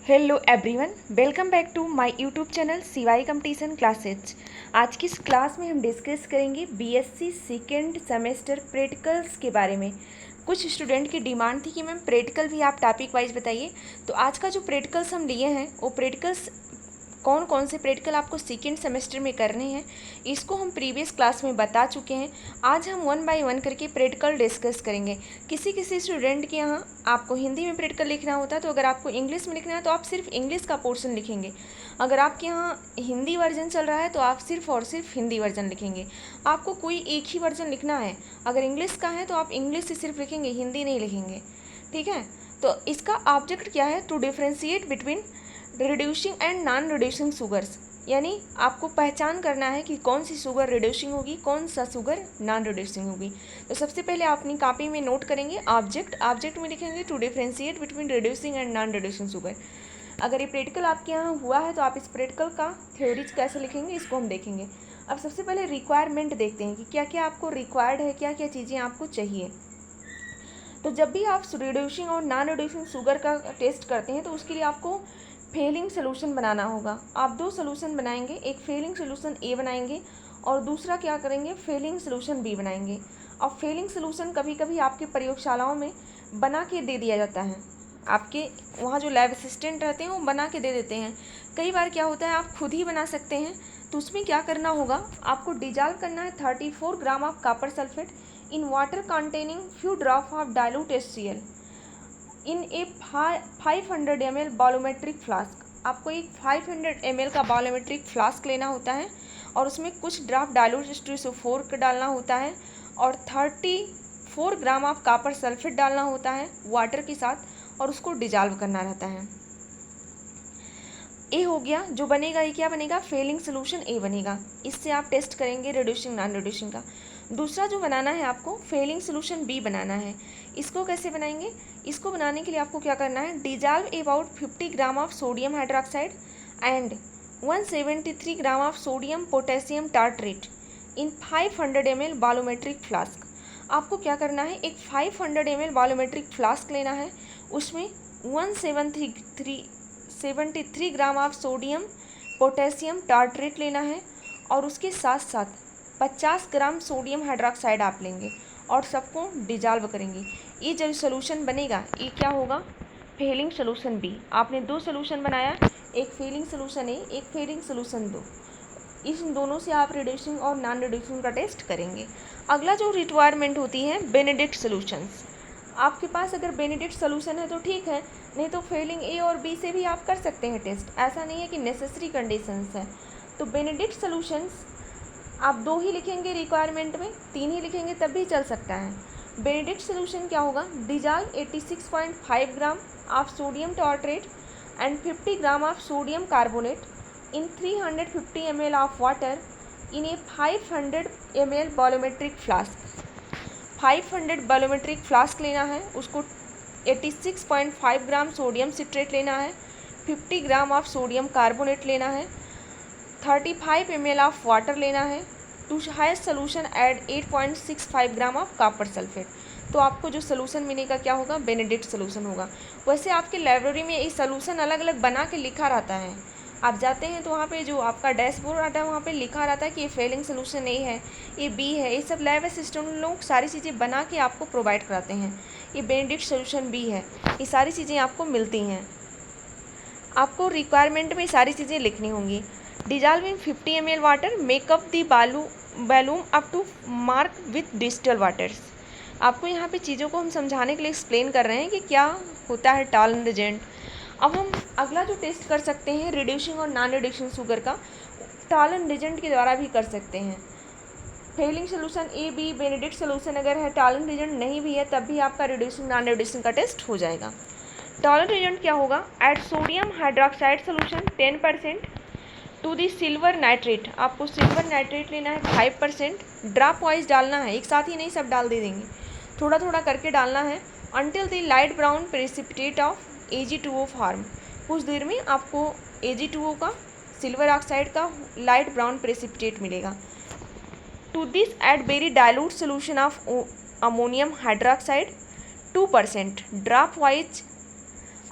Hello everyone, welcome back to my YouTube channel CY competition classes. आज की इस class में हम डिस्कस करेंगे बीएससी सेकेंड सेमेस्टर प्रैक्टिकल्स के बारे में। कुछ स्टूडेंट की डिमांड थी कि मैम प्रैक्टिकल भी आप टॉपिक वाइज बताइए। तो आज का जो प्रैक्टिकल्स हम लिए हैं वो प्रैक्टिकल्स कौन कौन से प्रैक्टिकल आपको सेकेंड सेमेस्टर में करने हैं इसको हम प्रीवियस क्लास में बता चुके हैं। आज हम वन बाय वन करके प्रैक्टिकल डिस्कस करेंगे। किसी किसी स्टूडेंट के यहाँ आपको हिंदी में प्रैक्टिकल लिखना होता है, तो अगर आपको इंग्लिश में लिखना है तो आप सिर्फ इंग्लिश का पोर्शन लिखेंगे। अगर आपके यहाँ हिंदी वर्जन चल रहा है तो आप सिर्फ और सिर्फ हिंदी वर्जन लिखेंगे। आपको कोई एक ही वर्जन लिखना है, अगर इंग्लिश का है तो आप इंग्लिश से सिर्फ लिखेंगे, हिंदी नहीं लिखेंगे। ठीक है, तो इसका ऑब्जेक्ट क्या है? To differentiate between reducing and non reducing sugars, यानी आपको पहचान करना है कि कौन सी शुगर रिड्यूसिंग होगी, कौन सा शुगर नॉन रिड्यूसिंग होगी। तो सबसे पहले आप अपनी कॉपी में नोट करेंगे ऑब्जेक्ट में लिखेंगे to differentiate between reducing and non reducing sugar. अगर ये प्रैक्टिकल आपके यहाँ हुआ है तो आप इस प्रैक्टिकल का थ्योरीज कैसे लिखेंगे इसको हम देखेंगे। अब सबसे पहले रिक्वायरमेंट देखते हैं कि क्या क्या आपको रिक्वायर्ड है, क्या क्या चीज़ें आपको चाहिए। तो जब भी आप रिड्यूसिंग और नॉन रिड्यूसिंग शुगर का टेस्ट करते हैं तो उसके लिए आपको फेलिंग सोल्यूशन बनाना होगा। आप दो सोल्यूशन बनाएंगे, एक फेलिंग सोल्यूशन ए बनाएंगे और दूसरा क्या करेंगे, फेलिंग सोल्यूशन बी बनाएंगे। अब फेलिंग सोल्यूशन कभी कभी आपके प्रयोगशालाओं में बना के दे दिया जाता है, आपके वहाँ जो लैब असिस्टेंट रहते हैं वो बना के दे देते हैं। कई बार क्या होता है आप खुद ही बना सकते हैं। तो उसमें क्या करना होगा, आपको डिजॉल्व करना है 34 ग्राम of copper sulphate in water containing few drop of dilute HCl in A 500 ml volumetric flask. आपको एक 500 ml का वॉल्यूमेट्रिक फ्लास्क लेना होता है और उसमें कुछ ड्रॉप डाइल्यूट H2SO4 डालना होता है और 34 ग्राम ऑफ कॉपर सल्फेट डालना होता है वाटर के साथ और उसको डिजॉल्व करना रहता है। ए हो गया, जो बनेगा ये क्या बनेगा, फेलिंग सोल्यूशन ए बनेगा। इससे आप टेस्ट करेंगे रिड्यूसिंग नॉन रिड्यूसिंग का। दूसरा जो बनाना है आपको फेलिंग सोल्यूशन बी बनाना है। इसको कैसे बनाएंगे, इसको बनाने के लिए आपको क्या करना है, dissolve about 50 gram of sodium hydroxide and 173 gram of sodium potassium tartrate in 500 ml volumetric flask. आपको क्या करना है, एक 500 ml वॉल्यूमेट्रिक फ्लास्क लेना है, उसमें 173 gram of sodium potassium tartrate लेना है और उसके साथ साथ 50 ग्राम सोडियम हाइड्रोक्साइड आप लेंगे और सबको डिजॉल्व करेंगे। ये जब सोल्यूशन बनेगा ये क्या होगा, फेलिंग सोल्यूशन बी। आपने दो सोल्यूशन बनाया, एक फेलिंग सोल्यूशन ए, एक फेलिंग सोल्यूशन दो। इन दोनों से आप रिड्यूसिंग और नॉन रिड्यूसिंग का टेस्ट करेंगे। अगला जो रिक्वायरमेंट होती है बेनेडिक्ट सोल्यूशंस। आपके पास अगर बेनेडिक्ट सोल्यूशन है तो ठीक है, नहीं तो फेलिंग ए और बी से भी आप कर सकते हैं टेस्ट। ऐसा नहीं है कि नेसेसरी कंडीशंस है। तो बेनेडिक्ट सोल्यूशंस आप दो ही लिखेंगे रिक्वायरमेंट में, तीन ही लिखेंगे तब भी चल सकता है। बेनेडिक्ट सोल्यूशन क्या होगा, dissolve 86.5 gram of sodium tartrate and 50 gram of sodium carbonate in 350 ml of water in A 500 ml volumetric flask. 500 volumetric flask लेना है, उसको 86.5 ग्राम सोडियम सिट्रेट लेना है, 50 ग्राम ऑफ सोडियम कार्बोनेट लेना है, 35 ml ऑफ वाटर लेना है। To higher solution add 8.65 gram of copper sulphate. तो आपको जो सोल्यूशन मिलेगा क्या होगा, बेनेडिक्ट सोल्यूशन होगा। वैसे आपके लाइब्रेरी में ये सोल्यूशन अलग अलग बना के लिखा रहता है। आप जाते हैं तो वहाँ पे जो आपका डैशबोर्ड आता है वहाँ पे लिखा रहता है कि ये फेलिंग सोल्यूशन ए है, ये बी है। ये सब लैब असिस्टेंट लोग सारी चीज़ें बना के आपको प्रोवाइड कराते हैं। ये बेनेडिक्ट सोल्यूशन बी है, ये सारी चीज़ें आपको मिलती हैं। आपको रिक्वायरमेंट में सारी चीज़ें लिखनी होंगी। Dissolve in 50 ml water, make up the volume up to mark with distil waters. आपको यहाँ पे चीज़ों को हम समझाने के लिए एक्सप्लेन कर रहे हैं कि क्या होता है टॉलन रिजेंट। अब हम अगला जो टेस्ट कर सकते हैं रिड्यूसिंग और नॉन रिड्यूसिंग शुगर का, टॉलन रिजेंट के द्वारा भी कर सकते हैं। Fehling solution A B Benedict solution अगर है, टॉलन रिजेंट नहीं भी है, तब भी आपका रिड्यूसिंग नॉन रिड्यूसिंग का टेस्ट हो जाएगा। टॉलन रिजेंट क्या होगा, add sodium hydroxide solution 10% to the silver nitrate. आपको सिल्वर नाइट्रेट लेना है 5%, ड्रॉप वाइज डालना है, एक साथ ही नहीं सब डाल दे देंगे, थोड़ा थोड़ा करके डालना है। Until the light brown precipitate of Ag2O form. कुछ देर में आपको Ag2O का, सिल्वर ऑक्साइड का लाइट ब्राउन प्रेसिपिटेट मिलेगा। To this add very dilute solution of ammonium hydroxide 2%, dropwise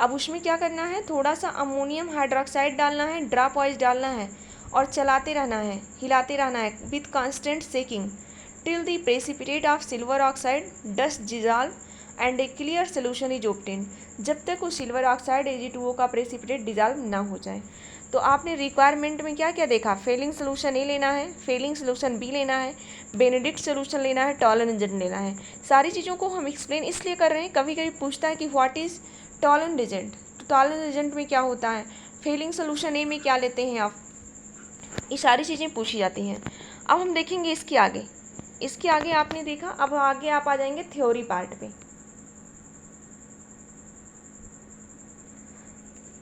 अब उसमें क्या करना है, थोड़ा सा अमोनियम हाइड्रोक्साइड डालना है, ड्रॉप वाइज डालना है और चलाते रहना है, हिलाते रहना है with constant shaking till the precipitate of silver oxide dust dissolve and A clear solution is obtained, जब तक वो सिल्वर ऑक्साइड Ag2O का प्रेसिपिटेट डिजॉल्व ना हो जाए। तो आपने रिक्वायरमेंट में क्या क्या देखा, फेलिंग सोल्यूशन ए लेना है, फेलिंग सोल्यूशन बी लेना है, बेनेडिक्ट सोल्यूशन लेना है, टॉलन एजेंट लेना है। सारी चीज़ों को हम एक्सप्लेन इसलिए कर रहे हैं, कभी कभी पूछता है कि व्हाट इज़ टॉलन एजेंट, तो टॉलन एजेंट में क्या होता है, फेलिंग सोल्यूशन ए में क्या लेते हैं आप, ये सारी चीज़ें पूछी जाती हैं। अब हम देखेंगे इसके आगे आपने देखा, अब आगे आप आ जाएंगे थ्योरी पार्ट पे।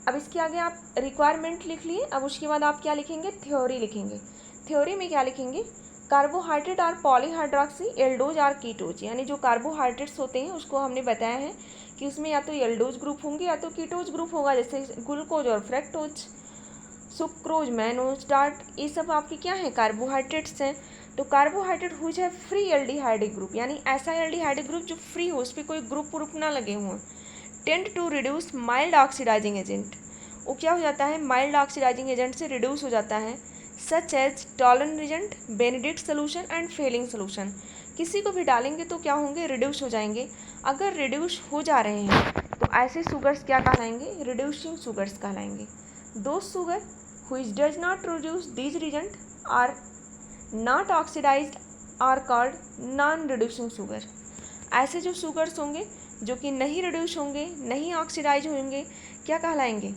अब इसके आगे आप रिक्वायरमेंट लिख लिए, अब उसके बाद आप क्या लिखेंगे, थ्योरी लिखेंगे। थ्योरी में क्या लिखेंगे, carbohydrate are polyhydroxy aldose or ketose, यानी जो कार्बोहाइड्रेट्स होते हैं उसको हमने बताया है कि उसमें या तो एल्डोज ग्रुप होंगे या तो कीटोज ग्रुप होगा, जैसे ग्लूकोज और फ्रक्टोज, सुक्रोज, मैनोज, स्टार्ट, ये सब आपके क्या हैं, कार्बोहाइड्रेट्स हैं। तो कार्बोहाइड्रेट हुई है फ्री एल्डिहाइडिक ग्रुप, यानी ऐसा एल्डिहाइडिक ग्रुप जो फ्री हो, उस पर कोई ग्रुप ना लगे हों। Tend to reduce mild oxidising agent, वो क्या हो जाता है, माइल्ड ऑक्सीडाइजिंग एजेंट से रिड्यूस हो जाता है, such as Tollen agent, Benedict solution and Fehling solution. किसी को भी डालेंगे तो क्या होंगे, रिड्यूस हो जाएंगे। अगर रिड्यूस हो जा रहे हैं तो ऐसे शुगर्स क्या कहलाएंगे, रिड्यूसिंग शुगर्स कहलाएंगे। दो sugar which does not reduce these reagent are not oxidized are called non reducing sugar। ऐसे जो शुगर्स होंगे जो कि नहीं रिड्यूस होंगे, नहीं ऑक्सीडाइज होंगे, क्या कहलाएंगे,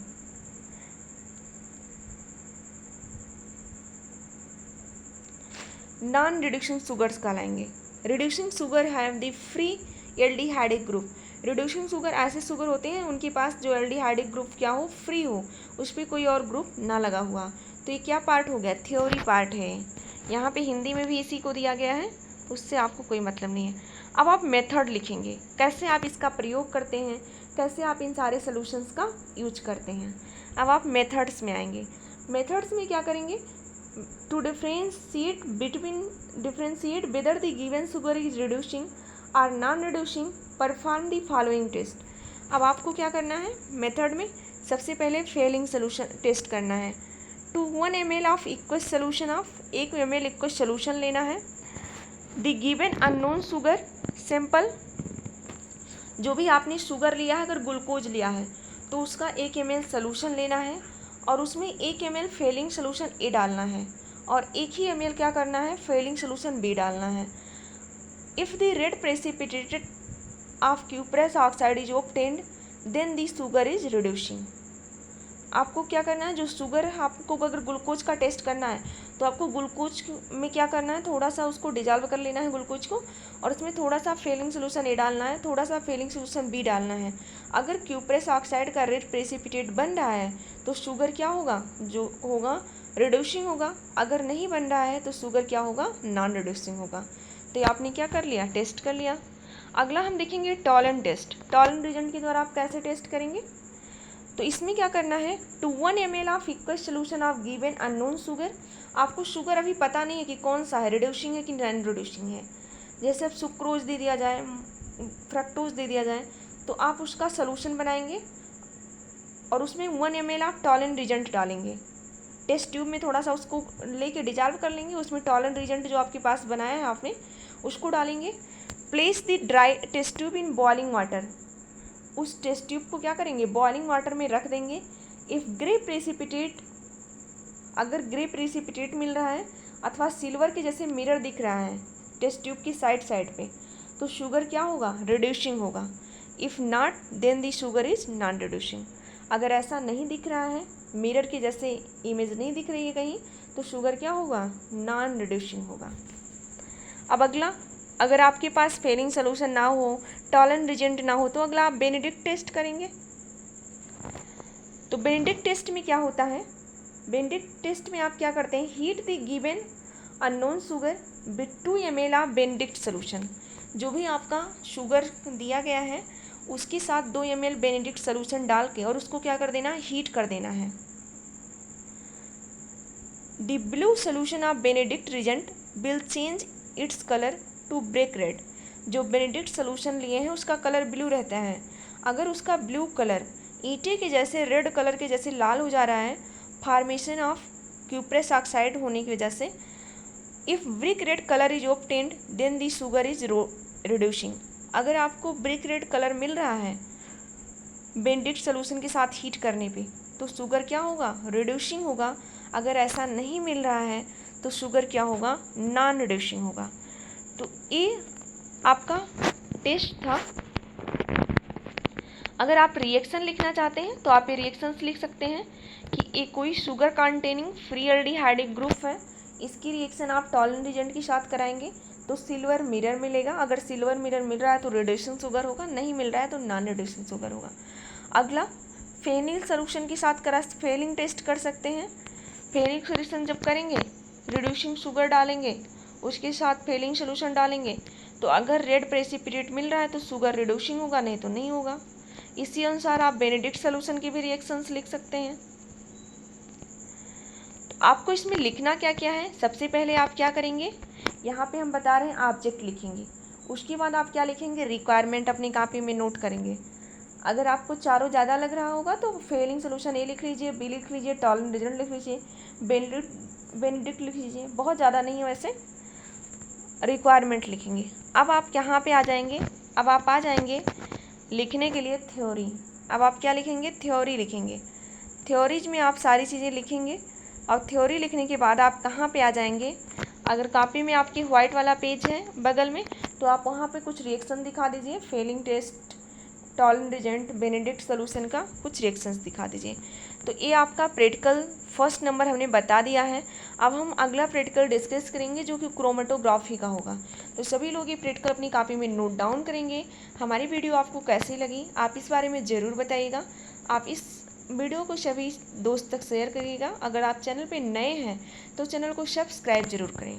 नॉन रिड्यूसिंग शुगर्स कहलाएंगे। Reducing sugar have the free aldehydic group, reducing sugar ऐसे शुगर होते हैं उनके पास जो एल्डिहाइडिक ग्रुप क्या हो, फ्री हो, उस पर कोई और ग्रुप ना लगा हुआ। तो ये क्या पार्ट हो गया, थ्योरी पार्ट है। यहाँ पे हिंदी में भी इसी को दिया गया है, उससे आपको कोई मतलब नहीं है। अब आप मेथड लिखेंगे, कैसे आप इसका प्रयोग करते हैं, कैसे आप इन सारे सोल्यूशंस का यूज करते हैं। अब आप मेथड्स में आएंगे। मेथड्स में क्या करेंगे, to differentiate whether the given sugar is reducing or non-reducing, perform the following test। अब आपको क्या करना है, मेथड में सबसे पहले फेलिंग सोल्यूशन टेस्ट करना है। To 1 ml of aqueous solution of 1 ml aqueous solution लेना है। The given unknown sugar sample, जो भी आपने शुगर लिया है, अगर ग्लूकोज लिया है तो उसका 1 ml सोल्यूशन लेना है और उसमें 1 ml फेलिंग सोल्यूशन ए डालना है और 1 ही ml क्या करना है, फेलिंग सोल्यूशन बी डालना है। If the red precipitated of cuprous oxide is obtained then the sugar is reducing. आपको क्या करना है, जो शुगर आपको अगर ग्लूकोज का टेस्ट करना है तो आपको ग्लूकोज में क्या करना है, थोड़ा सा उसको डिजॉल्व कर लेना है ग्लूकोज को, और उसमें थोड़ा सा फेलिंग सोल्यूशन ए डालना है, थोड़ा सा फेलिंग सोल्यूशन बी डालना है। अगर क्यूप्रस ऑक्साइड का रेड प्रेसिपिटेट बन रहा है तो शुगर क्या होगा, जो होगा रिड्यूसिंग होगा। अगर नहीं बन रहा है तो शुगर क्या होगा, नॉन रिड्यूसिंग होगा। तो ये आपने क्या कर लिया, टेस्ट कर लिया। अगला हम देखेंगे टॉलन टेस्ट। टॉलन रिएजेंट के द्वारा आप कैसे टेस्ट करेंगे, तो इसमें क्या करना है, to 1 ml of aqueous solution of given unknown sugar. आपको शुगर अभी पता नहीं है कि कौन सा है, रिड्यूसिंग है कि नॉन रिड्यूसिंग है। जैसे अब सुक्रोज दे दिया जाए, फ्रक्टोज दे दिया जाए, तो आप उसका सोल्यूशन बनाएंगे और उसमें 1 ml ऑफ टॉलन रिएजेंट डालेंगे। टेस्ट ट्यूब में थोड़ा सा उसको लेके डिजॉल्व कर लेंगे, उसमें टॉलन रिएजेंट जो आपके पास बनाया है आपने उसको डालेंगे। Place the dry test tube in boiling water, उस टेस्ट ट्यूब को क्या करेंगे, बॉइलिंग वाटर में रख देंगे। इफ़ ग्रे प्रेसिपिटेट, अगर ग्रे प्रेसिपिटेट मिल रहा है अथवा सिल्वर के जैसे मिरर दिख रहा है टेस्ट ट्यूब की साइड पे, तो शुगर क्या होगा, रिड्यूसिंग होगा। If not then the sugar is non reducing. अगर ऐसा नहीं दिख रहा है, मिरर के जैसे इमेज नहीं दिख रही है कहीं, तो शुगर क्या होगा, नॉन रिड्यूसिंग होगा। अब अगला, अगर आपके पास फेलिंग सोल्यूशन ना हो, टॉलन रिएजेंट ना हो, तो अगला आप बेनेडिक्ट टेस्ट करेंगे। तो बेनेडिक्ट टेस्ट में क्या होता है, बेनेडिक्ट टेस्ट में आप क्या करते हैं, heat the given unknown sugar with 2 ml of Benedict solution. जो भी आपका शुगर दिया गया है उसके साथ 2 ml बेनेडिक्ट सोल्यूशन डाल के और उसको क्या कर देना है, हीट कर देना है। The blue solution of Benedict reagent will change its colour to brick red. जो बेनेडिक्ट सोल्यूशन लिए हैं उसका कलर ब्लू रहता है, अगर उसका ब्लू कलर ईंटे के जैसे रेड कलर के जैसे लाल हो जा रहा है फॉर्मेशन ऑफ क्यूप्रस ऑक्साइड होने की वजह से। If brick red colour is obtained then the sugar is reducing. अगर आपको ब्रिक रेड कलर मिल रहा है बेनेडिक्ट सोल्यूशन के साथ हीट करने पे तो शुगर क्या होगा, रिड्यूसिंग होगा। अगर ऐसा नहीं मिल रहा है तो शुगर क्या होगा, नॉन रिड्यूसिंग होगा। तो ये आपका टेस्ट था। अगर आप रिएक्शन लिखना चाहते हैं तो आप ये रिएक्शंस लिख सकते हैं कि एक कोई sugar containing free aldehydic group है, इसकी रिएक्शन आप टॉलन रिएजेंट के साथ कराएंगे तो सिल्वर मिरर मिलेगा। अगर सिल्वर मिरर मिल रहा है तो रिड्यूसिंग शुगर होगा, नहीं मिल रहा है तो नॉन रिड्यूसिंग शुगर होगा। अगला फेनिल सोल्यूशन के साथ करा फेलिंग टेस्ट कर सकते हैं। फेनिल सोल्यूशन जब करेंगे रिड्यूसिंग शुगर डालेंगे, उसके साथ फेलिंग सोल्यूशन डालेंगे तो अगर रेड प्रेसिपिटेट मिल रहा है तो शुगर रिड्यूसिंग होगा, नहीं तो नहीं होगा। इसी अनुसार आप बेनेडिक्ट सोल्यूशन की भी रिएक्शंस लिख सकते हैं। तो आपको इसमें लिखना क्या क्या है, सबसे पहले आप क्या करेंगे, यहाँ पे हम बता रहे हैं ऑब्जेक्ट लिखेंगे, उसके बाद आप क्या लिखेंगे, रिक्वायरमेंट अपनी कॉपी में नोट करेंगे। अगर आपको चारों ज़्यादा लग रहा होगा तो फेलिंग सोल्यूशन ए लिख लीजिए, बी लिख लीजिए, टॉलन रिएजेंट लिख लीजिए, बेनेडिक्ट लिख लीजिए, बहुत ज़्यादा नहीं है वैसे। रिक्वायरमेंट लिखेंगे। अब आप यहाँ पे आ जाएंगे, अब आप आ जाएंगे लिखने के लिए थ्योरी। अब आप क्या लिखेंगे, थ्योरी लिखेंगे। थ्योरीज में आप सारी चीज़ें लिखेंगे और थ्योरी लिखने के बाद आप कहाँ पे आ जाएंगे, अगर कॉपी में आपकी वाइट वाला पेज है बगल में तो आप वहाँ पे कुछ रिएक्शन दिखा दीजिए, Fehling test, Tollen reagent, Benedict solution का कुछ रिएक्शंस दिखा दीजिए। तो ये आपका प्रैक्टिकल फर्स्ट नंबर हमने बता दिया है। अब हम अगला प्रैक्टिकल डिस्कस करेंगे जो कि क्रोमेटोग्राफी का होगा। तो सभी लोग ये प्रैक्टिकल अपनी कॉपी में नोट डाउन करेंगे। हमारी वीडियो आपको कैसी लगी आप इस बारे में ज़रूर बताइएगा। आप इस वीडियो को सभी दोस्त तक शेयर करिएगा। अगर आप चैनल पे नए हैं तो चैनल को सब्सक्राइब जरूर करें।